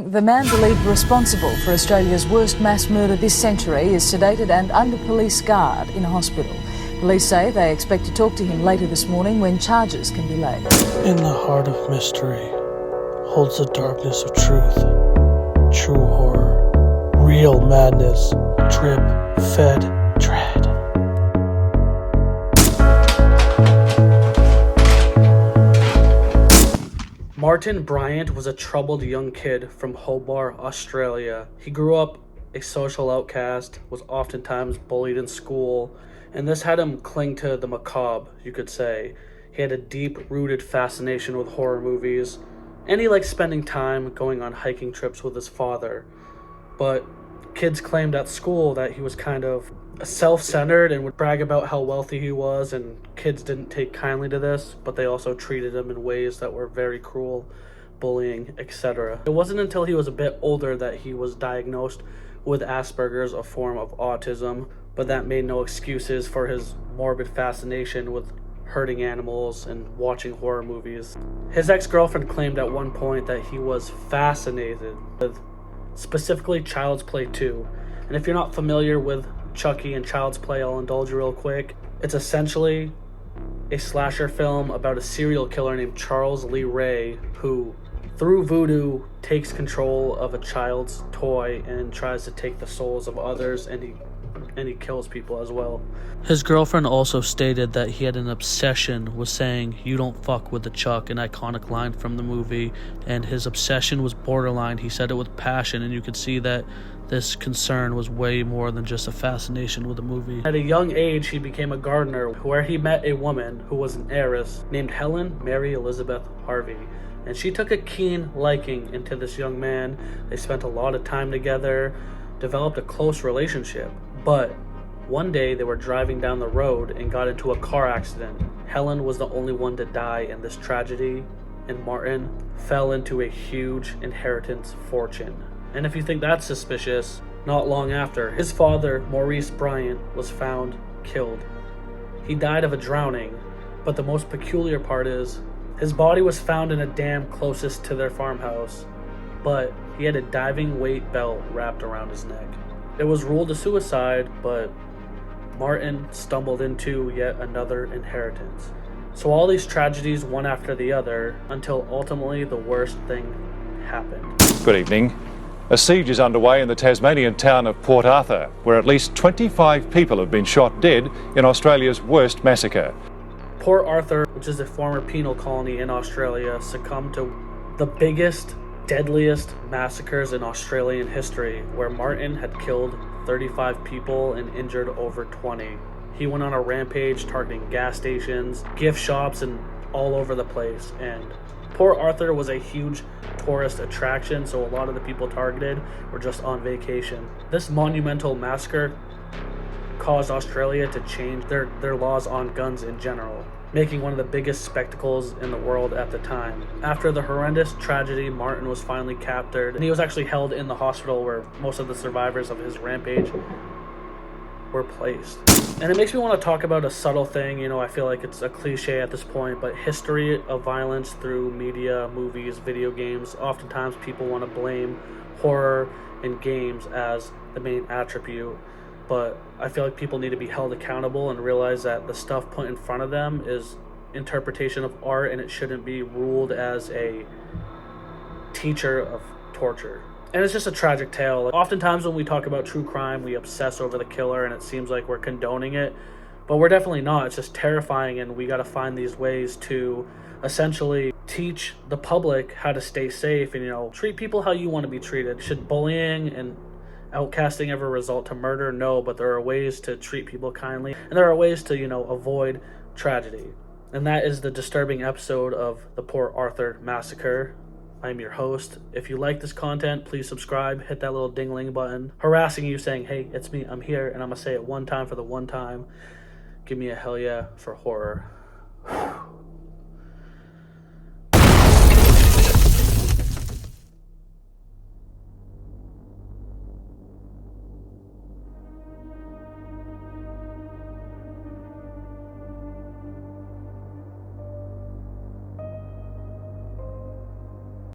The man believed responsible for Australia's worst mass murder this century is sedated and under police guard in a hospital. Police say they expect to talk to him later this morning when charges can be laid. In the heart of mystery holds the darkness of truth, true horror, real madness, drip, fed, dread. Martin Bryant was a troubled young kid from Hobart, Australia. He grew up a social outcast, was oftentimes bullied in school, and this had him cling to the macabre, you could say. He had a deep-rooted fascination with horror movies, and he liked spending time going on hiking trips with his father. But kids claimed at school that he was kind of self-centered and would brag about how wealthy he was, and kids didn't take kindly to this, but they also treated him in ways that were very cruel, bullying, etc. It wasn't until he was a bit older that he was diagnosed with Asperger's, a form of autism, but that made no excuses for his morbid fascination with hurting animals and watching horror movies. His ex-girlfriend claimed at one point that he was fascinated with specifically Child's Play 2. And if you're not familiar with Chucky and Child's Play, I'll indulge you real quick. It's essentially a slasher film about a serial killer named Charles Lee Ray who, through voodoo, takes control of a child's toy and tries to take the souls of others, and he kills people as well. His girlfriend also stated that he had an obsession with saying, "You don't fuck with the Chuck," an iconic line from the movie, and his obsession was borderline. He said it with passion, and you could see that this concern was way more than just a fascination with the movie. At a young age, he became a gardener, where he met a woman who was an heiress named Helen Mary Elizabeth Harvey. And she took a keen liking into this young man. They spent a lot of time together, developed a close relationship. But one day they were driving down the road and got into a car accident. Helen was the only one to die in this tragedy, and Martin fell into a huge inheritance fortune. And if you think that's suspicious, not long after, his father, Maurice Bryant, was found killed. He died of a drowning, but the most peculiar part is, his body was found in a dam closest to their farmhouse, but he had a diving weight belt wrapped around his neck. It was ruled a suicide, but Martin stumbled into yet another inheritance. So all these tragedies, one after the other, until ultimately the worst thing happened. Good evening. A siege is underway in the Tasmanian town of Port Arthur, where at least 25 people have been shot dead in Australia's worst massacre. Port Arthur, which is a former penal colony in Australia, succumbed to the biggest, deadliest massacres in Australian history, where Martin had killed 35 people and injured over 20. He went on a rampage targeting gas stations, gift shops, and all over the place. And Port Arthur was a huge tourist attraction, so a lot of the people targeted were just on vacation. This monumental massacre caused Australia to change their laws on guns in general, making one of the biggest spectacles in the world at the time. After the horrendous tragedy, Martin was finally captured, and he was actually held in the hospital where most of the survivors of his rampage were placed. And it makes me want to talk about a subtle thing. I feel like it's a cliche at this point, but history of violence through media, movies, video games. Oftentimes people want to blame horror and games as the main attribute, but I feel like people need to be held accountable and realize that the stuff put in front of them is interpretation of art, and it shouldn't be ruled as a teacher of torture. And it's just a tragic tale. Oftentimes when we talk about true crime, we obsess over the killer, and it seems like we're condoning it, but we're definitely not. It's just terrifying, and we got to find these ways to essentially teach the public how to stay safe and, treat people how you want to be treated. Should bullying and outcasting ever result to murder? No, but there are ways to treat people kindly, and there are ways to, avoid tragedy. And that is the disturbing episode of the Port Arthur Massacre. I'm your host. If you like this content, please subscribe, hit that little ding-ling button, harassing you saying, "Hey, it's me, I'm here," and I'm gonna say it one time for the one time. Give me a hell yeah for horror.